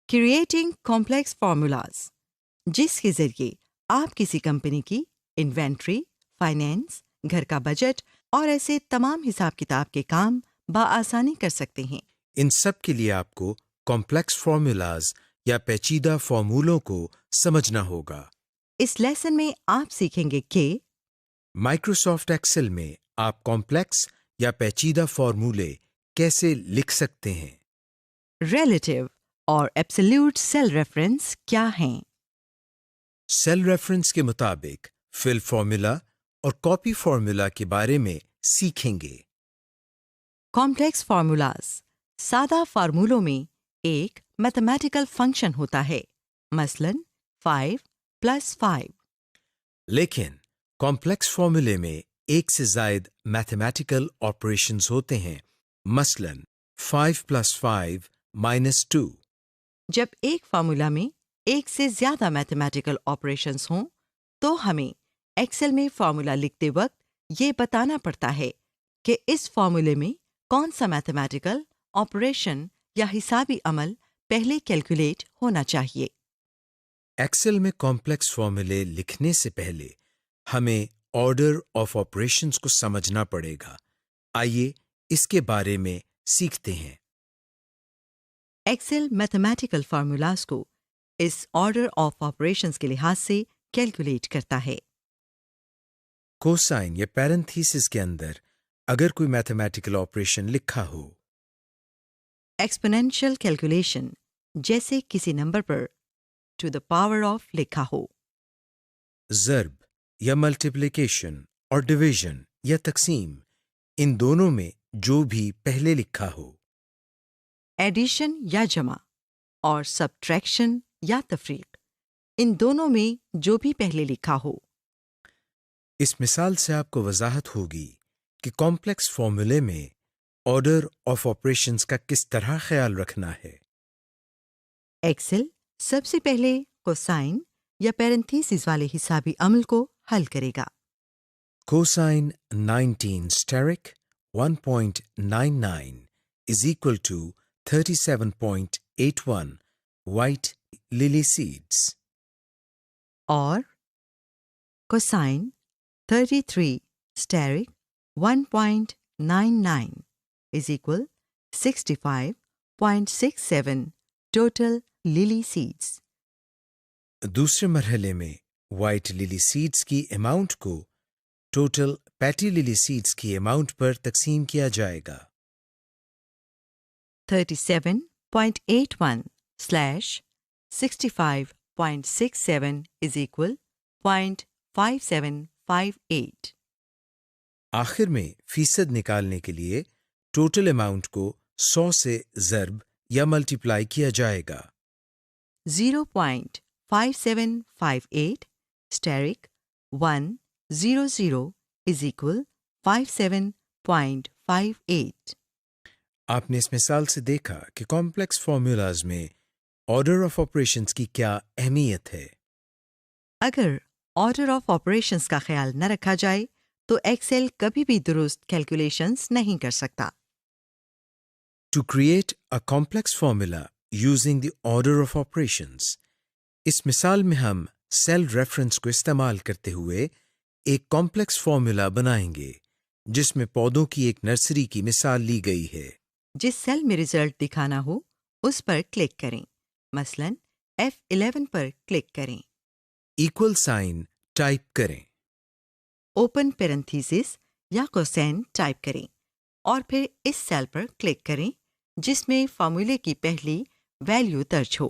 Creating complex formulas, جس کے ذریعے آپ کسی کمپنی کی انوینٹری، فائنینس، گھر کا بجٹ اور ایسے تمام حساب کتاب کے کام بآسانی کر سکتے ہیں۔ ان سب کے لیے آپ کو کمپلیکس فارمولاز یا پیچیدہ فارمولوں کو سمجھنا ہوگا۔ اس لیسن میں آپ سیکھیں گے کہ مائکروسافٹ ایکسل میں آپ کمپلیکس یا پیچیدہ فارمولے کیسے لکھ سکتے ہیں، ریلیٹیو اور ایبسلیوٹ سیل ریفرنس کیا ہیں، سیل ریفرنس کے مطابق فل فارمولا اور کاپی فارمولا کے بارے میں سیکھیں گے۔ کمپلیکس فارمولاز، سادہ فارمولوں میں ایک میتھمیٹیکل فنکشن ہوتا ہے، مثلاً 5+5۔ لیکن کمپلیکس فارمولے میں ایک سے زائد میتھمیٹیکل آپریشنز ہوتے ہیں، مثلا 5+5 -2۔ جب ایک فارمولا میں ایک سے زیادہ میتھمیٹیکل آپریشنز ہوں تو ہمیں ایکسل میں فارمولا لکھتے وقت یہ بتانا پڑتا ہے کہ اس فارمولے میں کون سا میتھمیٹیکل آپریشن یا حسابی عمل پہلے کیلکولیٹ ہونا چاہیے۔ ایکسل میں کمپلیکس فارمولے لکھنے سے پہلے ہمیں آرڈر آف آپریشنز کو سمجھنا پڑے گا۔ آئیے اس کے بارے میں سیکھتے ہیں۔ ایکسل میتھمیٹیکل فارمولاز کو اس آرڈر آف آپریشنز کے لحاظ سے کیلکولیٹ کرتا ہے۔ کوسائن یا پیرنتھیسس کے اندر اگر کوئی میتھمیٹیکل آپریشن لکھا ہو، ایکسپونینشیل کیلکولیشن، جیسے کسی نمبر پر ٹو دا پاور آف لکھا ہو، ضرب یا ملٹیپلیکیشن اور ڈویژن یا تقسیم، ان دونوں میں جو بھی پہلے لکھا ہو، ایڈیشن یا جمع اور سبٹریکشن یا تفریق، ان دونوں میں جو بھی پہلے لکھا ہو۔ اس مثال سے آپ کو وضاحت ہوگی کہ کمپلیکس فارمولے میں آرڈر آف آپریشنز کا کس طرح خیال رکھنا ہے۔ ایکسل سب سے پہلے کوسائن یا پیرنتھیسس والے حسابی عمل کو حل کرے گا۔ Cosine 19 steric 1.99 is equal to 37.81 white lily seeds. اور cosine 33 steric 1.99 is equal 65.67 total lily seeds۔ دوسرے مرحلے میں وائٹ للی سیڈز کی اماؤنٹ کو ٹوٹل پیٹی للی سیڈز کی اماؤنٹ پر تقسیم کیا جائے گا۔ 37.81 / 65.67 is equal 0.5758۔ آخر میں فیصد نکالنے کے لیے ٹوٹل اماؤنٹ کو 100 سے ضرب یا ملٹیپلائی کیا جائے گا۔ 0.5758 steric 100 is equal 57.58۔ آپ نے اس مثال سے دیکھا کہ کمپلیکس فارمولاز میں آرڈر آف آپریشنز کی کیا اہمیت ہے۔ اگر آرڈر آف آپریشنز کا خیال نہ رکھا جائے تو ایکسل کبھی بھی درست کیلکولیشنز نہیں کر سکتا۔ To create a complex formula using the order of operations، اس مثال میں ہم سیل ریفرنس کو استعمال کرتے ہوئے ایک کمپلیکس فارمولا بنائیں گے جس میں پودوں کی ایک نرسری کی مثال لی گئی ہے۔ جس سیل میں رزلٹ دکھانا ہو اس پر کلک کریں، مثلاً F11 پر کلک کریں، ایکول سائن ٹائپ کریں، اوپن پیرنتھیسس یا کوسین ٹائپ کریں اور پھر اس سیل پر کلک کریں جس میں فارمولے کی پہلی ویلیو درج ہو،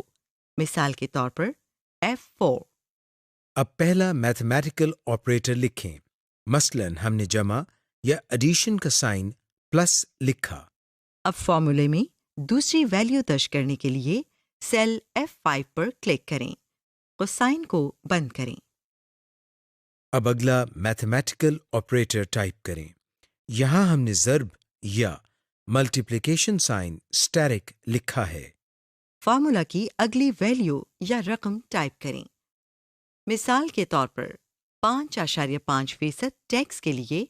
مثال کے طور پر F4۔ اب پہلا میتھمیٹیکل آپریٹر لکھیں، مثلاً ہم نے جمع یا ایڈیشن کا سائن پلس لکھا۔ اب فارمولے میں دوسری ویلیو درج کرنے کے لیے سیل F5 پر کلک کریں، کوسائن کو بند کریں۔ اب اگلا میتھمیٹیکل آپریٹر ٹائپ کریں، یہاں ہم نے ضرب یا ملٹیپلیکیشن سائن اسٹیرک لکھا ہے۔ فارمولا کی اگلی ویلیو یا رقم ٹائپ کریں، مثال کے طور پر 5.5% ٹیکس کے لیے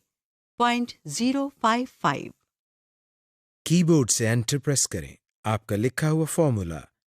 0.055۔ کی بورڈ سے انٹر پریس کریں، آپ کا لکھا ہوا فارمولا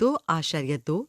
2.2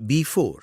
B4।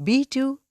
B2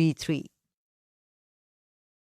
B3।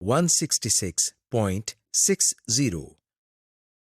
166.60।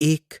1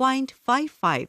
0.55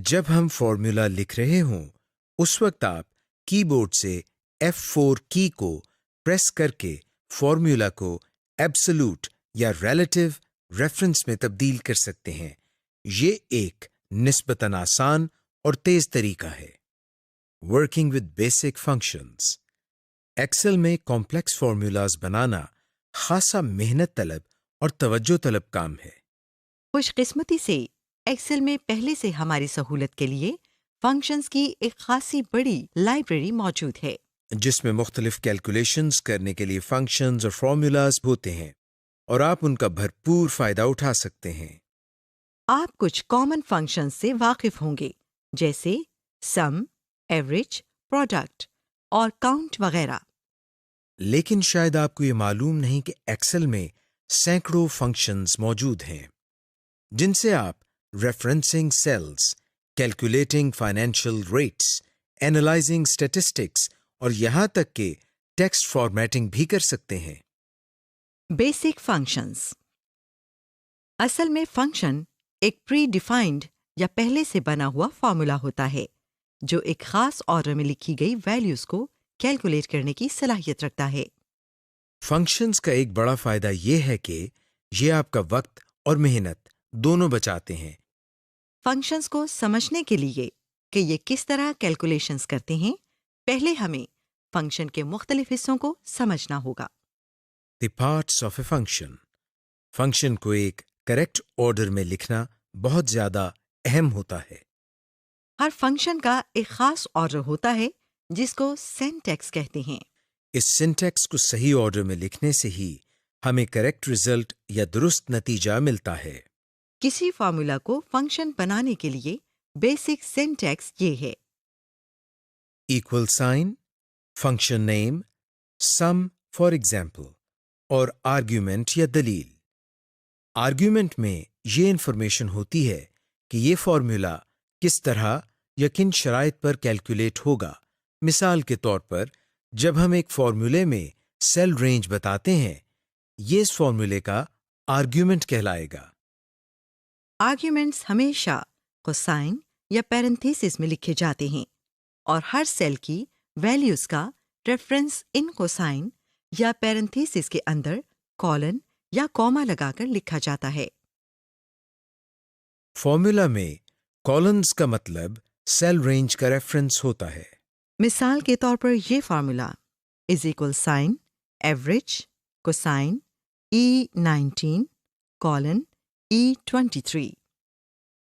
جب ہم فارمولا لکھ رہے ہوں اس وقت آپ کی بورڈ سے F4 کی کو پریس کر کے فارمولا کو ایبسولوٹ یا ریلیٹو ریفرنس میں تبدیل کر سکتے ہیں. یہ ایک نسبتاً آسان اور تیز طریقہ ہے. Working with basic functions. Excel میں کمپلیکس فارمولاز بنانا خاصا محنت طلب اور توجہ طلب کام ہے. خوش قسمتی سے ایکسل میں پہلے سے ہماری سہولت کے لیے فنکشنز کی ایک خاصی بڑی لائبریری موجود ہے جس میں مختلف کیلکولیشنز کرنے کے لیے فنکشنز اور فارمولاز ہوتے ہیں اور آپ ان کا بھرپور فائدہ اٹھا سکتے ہیں. آپ کچھ کامن فنکشنز سے واقف ہوں گے جیسے سم، ایوریج، پروڈکٹ اور کاؤنٹ وغیرہ. لیکن شاید آپ کو یہ معلوم نہیں کہ ایکسل میں سینکڑوں فنکشنز موجود ہیں جن سے آپ referencing cells, calculating financial rates, analysing statistics اور یہاں تک کہ ٹیکسٹ فارمیٹنگ بھی کر سکتے ہیں. Basic functions. اصل میں فنکشن ایک پری ڈیفائنڈ یا پہلے سے بنا ہوا فارمولا ہوتا ہے جو ایک خاص آرڈر میں لکھی گئی ویلیوز کو کیلکولیٹ کرنے کی صلاحیت رکھتا ہے. فنکشنز کا ایک بڑا فائدہ یہ ہے کہ یہ آپ کا وقت اور محنت دونوں بچاتے ہیں. فنکشنز کو سمجھنے کے لیے کہ یہ کس طرح کیلکولیشنز کرتے ہیں پہلے ہمیں فنکشن کے مختلف حصوں کو سمجھنا ہوگا. The parts of a function. Function کو ایک کریکٹ آرڈر میں لکھنا بہت زیادہ اہم ہوتا ہے. ہر فنکشن کا ایک خاص آرڈر ہوتا ہے جس کو سینٹیکس کہتے ہیں. اس سنٹیکس کو صحیح آرڈر میں لکھنے سے ہی ہمیں کریکٹ رزلٹ یا درست نتیجہ ملتا ہے. کسی فارمولا کو فنکشن بنانے کے لیے بیسک سینٹیکس یہ ہے: equal sign, function name, sum for example اور آرگیومنٹ یا دلیل. آرگیومنٹ میں یہ انفارمیشن ہوتی ہے کہ یہ فارمولا کس طرح یا کن شرائط پر کیلکولیٹ ہوگا. مثال کے طور پر جب ہم ایک فارمولے میں سیل رینج بتاتے ہیں یہ اس فارمولے کا آرگیومنٹ کہلائے گا. آرگیومنٹس ہمیشہ کوسائن یا پیرنتھیسس میں لکھے جاتے ہیں اور ہر سیل کی ویلیوز کا ریفرنس ان کوسائن یا پیرنتھیسس کے اندر کولن یا کوما لگا کر لکھا جاتا ہے. فارمولا میں کالنز کا مطلب سیل رینج کا ریفرنس ہوتا ہے. مثال کے طور پر یہ formula =sign average cosine E19 colon E23.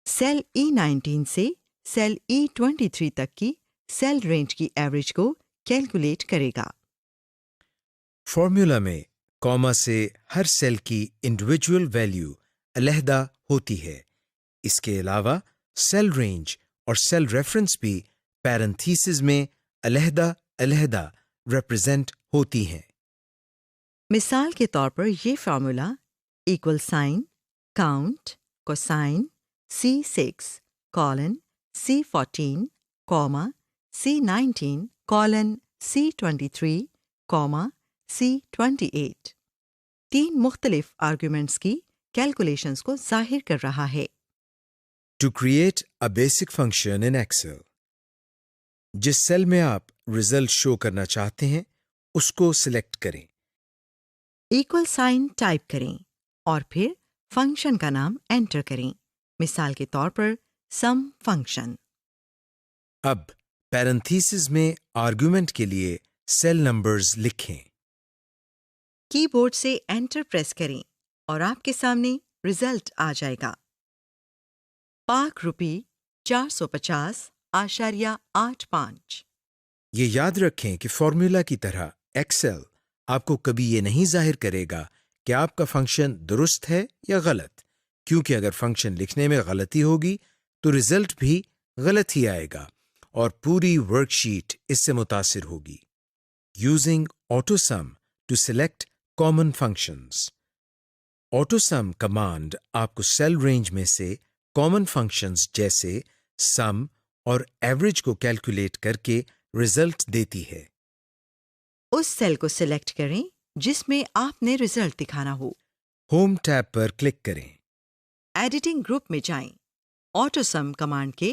Cell E19 سے سیل E23 تک کی سیل رینج کی ایوریج کو کیلکولیٹ کرے گا. فارمولا میں کوما سے ہر سیل کی انڈیویجول ویلیو علیحدہ ہوتی ہے. اس کے علاوہ سیل رینج اور سیل ریفرنس بھی پیرنتھیسز میں علیحدہ علیحدہ ریپرزینٹ ہوتی ہیں. مثال کے طور پر یہ formula =sign count cosine C6 colon C14 comma C19 colon C23 comma C28 تین مختلف آرگومنٹس کی کیلکولیشنز کو ظاہر کر رہا ہے. To create a basic function in Excel. جس سیل میں آپ رزلٹ شو کرنا چاہتے ہیں اس کو سلیکٹ کریں. سائن ٹائپ کریں اور پھر فنکشن کا نام انٹر کریں. مثال کے طور پر سم فنکشن. اب پیرنتھیسز میں آرگومنٹ کے لیے سیل نمبرز لکھیں. کی بورڈ سے انٹر پریس کریں اور آپ کے سامنے رزلٹ آ جائے گا. پاک روپی 450.85. یہ یاد رکھیں کہ فارمولا کی طرح ایکسل آپ کو کبھی یہ نہیں ظاہر کرے گا کہ آپ کا فنکشن درست ہے یا غلط، کیونکہ اگر فنکشن لکھنے میں غلطی ہوگی تو رزلٹ بھی غلط ہی آئے گا اور پوری ورک شیٹ اس سے متاثر ہوگی. Using autosum to select common functions. Autosum command آپ کو سیل رینج میں سے کامن فنکشنز جیسے سم اور ایوریج کو کیلکولیٹ کر کے رزلٹ دیتی ہے. اس سیل کو سلیکٹ کریں جس میں آپ نے رزلٹ دکھانا ہو. ہوم ٹیب پر کلک کریں. ایڈیٹنگ گروپ میں جائیں. آٹو سم کمانڈ کے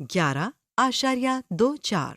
11.24।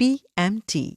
PMT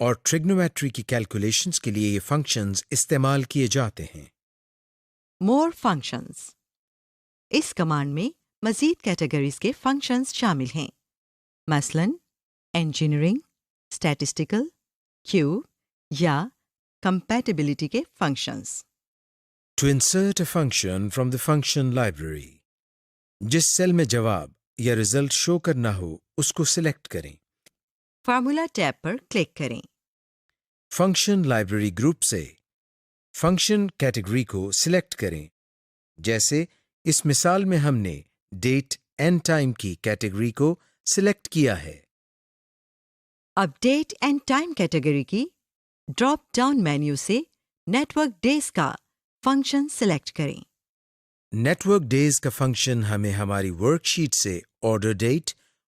اور ٹریگنومیٹری کی کیلکولیشنز کے لیے یہ فنکشنز استعمال کیے جاتے ہیں۔ مور فنکشنز، اس کمانڈ میں مزید کیٹیگریز کے فنکشنز شامل ہیں، مثلا انجینئرنگ، اسٹیٹسٹیکل، کیوب یا کمپیٹیبلٹی کے functions. To insert a function from the function library، جس سیل میں جواب یا رزلٹ شو کرنا ہو اس کو سلیکٹ کریں۔ فارمولا ٹیب پر کلک کریں۔ فنکشن لائبریری گروپ سے فنکشن کیٹیگری کو سلیکٹ کریں، جیسے اس مثال میں ہم نے ڈیٹ اینڈ ٹائم کی کیٹیگری کو سلیکٹ کیا ہے۔ اب ڈیٹ اینڈ ٹائم کیٹیگری کی ڈراپ ڈاؤن مینیو سے نیٹ ورک ڈیز کا فنکشن سلیکٹ کریں۔ نیٹ ورک ڈیز کا فنکشن ہمیں ہماری ورک شیٹ سے آرڈر ڈیٹ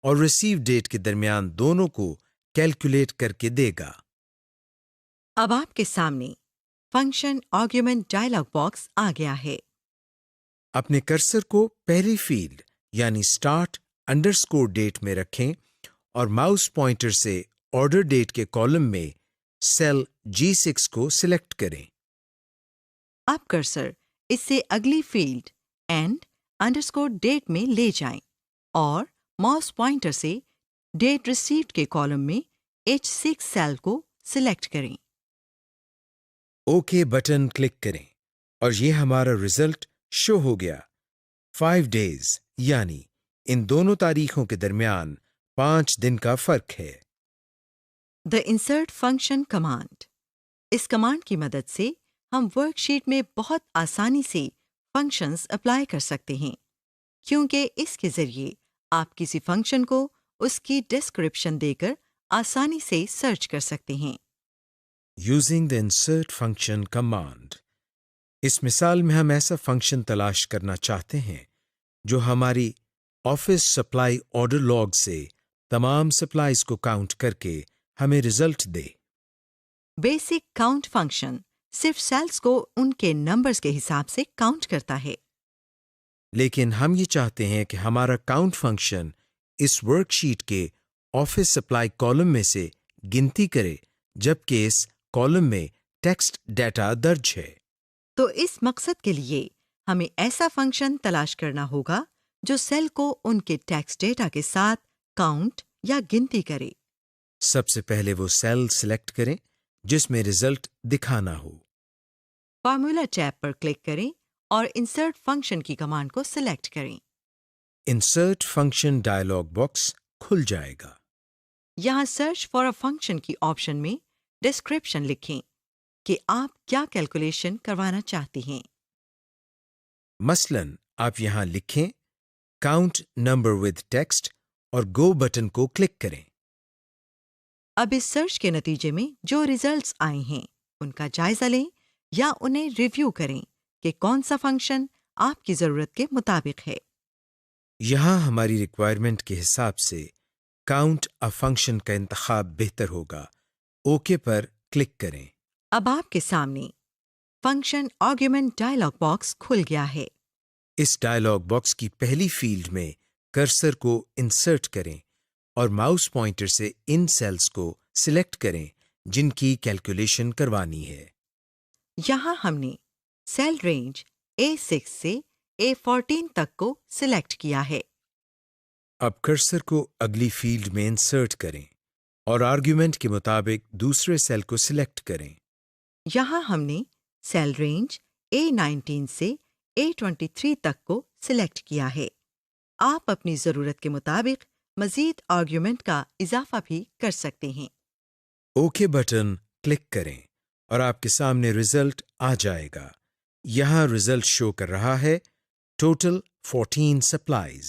اور ریسیو ڈیٹ کے درمیان دونوں کو کیلکولیٹ کر کے دے گا۔ اب آپ کے سامنے فنکشن آرگیومنٹ ڈائلاگ باکس آ گیا ہے۔ اپنے کرسر کو پہلی فیلڈ یعنی اسٹارٹ انڈرسکور ڈیٹ میں رکھیں اور ماؤس پوائنٹر سے آرڈر ڈیٹ کے کالم میں سیل G6 کو سلیکٹ کریں۔ اب کرسر اس سے اگلی فیلڈ اینڈ انڈرسکور ڈیٹ میں لے جائیں اور ماؤس پوائنٹر سے ڈیٹ ریسیوڈ کے کالم میں H6 سیل کو سلیکٹ کریں۔ اوکے بٹن کلک کریں اور یہ ہمارا رزلٹ شو ہو گیا۔ 5 days یعنی ان دونوں تاریخوں کے درمیان 5 دن کا فرق ہے۔ دا انسرٹ فنکشن کمانڈ، اس کمانڈ کی مدد سے ہم ورک شیٹ میں بہت آسانی سے فنکشنز اپلائی کر سکتے ہیں، کیونکہ اس کے ذریعے آپ کسی فنکشن کو اس کی ڈسکرپشن دے کر آسانی سے سرچ کر سکتے ہیں۔ Using the insert function command, اس مثال میں ہم ایسا فنکشن تلاش کرنا چاہتے ہیں جو ہماری آفس سپلائی آرڈر لاگ سے تمام سپلائیز کو کاؤنٹ کر کے ہمیں رزلٹ دے۔ بیسک کاؤنٹ فنکشن صرف سیلز کو ان کے نمبرز کے حساب سے کاؤنٹ کرتا ہے، لیکن ہم یہ چاہتے ہیں کہ ہمارا کاؤنٹ فنکشن اس ورک شیٹ کے آفس سپلائی کالم میں سے گنتی کرے جبکہ اس کالم میں ٹیکسٹ ڈیٹا درج ہے۔ تو اس مقصد کے لیے ہمیں ایسا فنکشن تلاش کرنا ہوگا جو سیل کو ان کے ٹیکسٹ ڈیٹا کے ساتھ کاؤنٹ یا گنتی کرے۔ سب سے پہلے وہ سیل سلیکٹ کریں جس میں رزلٹ دکھانا ہو۔ فارمولا ٹیب پر کلک کریں اور انسرٹ فنکشن کی کمانڈ کو سلیکٹ کریں۔ انسرٹ فنکشن ڈائلاگ باکس کھل جائے گا۔ یہاں سرچ فار اے فنکشن کی آپشن میں ڈسکرپشن لکھیں کہ آپ کیا کیلکولیشن کروانا چاہتی ہیں۔ مثلاً آپ یہاں لکھیں کاؤنٹ نمبر ود ٹیکسٹ اور گو بٹن کو کلک کریں۔ اب اس سرچ کے نتیجے میں جو ریزلٹس آئے ہیں ان کا جائزہ لیں یا انہیں ریویو کریں کہ کون سا فنکشن آپ کی ضرورت کے مطابق ہے۔ یہاں ہماری ریکوائرمنٹ کے حساب سے کاؤنٹ ا فنکشن کا انتخاب بہتر ہوگا۔ اوکے پر کلک کریں۔ اب آپ کے سامنے فنکشن آرگیومنٹ ڈائلاگ باکس کھل گیا ہے۔ اس ڈائلاگ باکس کی پہلی فیلڈ میں کرسر کو انسرٹ کریں اور ماؤس پوائنٹر سے ان سیلز کو سلیکٹ کریں جن کی کیلکولیشن کروانی ہے۔ یہاں ہم نے سیل رینج A6 سے A14 تک کو سلیکٹ کیا ہے۔ اب کرسر کو اگلی فیلڈ میں انسرٹ کریں اور آرگیومنٹ کے مطابق دوسرے سیل کو سلیکٹ کریں۔ یہاں ہم نے سیل رینج A19 سے A23 تک کو سلیکٹ کیا ہے۔ آپ اپنی ضرورت کے مطابق مزید آرگیومنٹ کا اضافہ بھی کر سکتے ہیں۔ اوکے بٹن کلک کریں اور آپ کے سامنے رزلٹ آ جائے گا۔ یہاں رزلٹ شو کر رہا ہے ٹوٹل 14 سپلائیز۔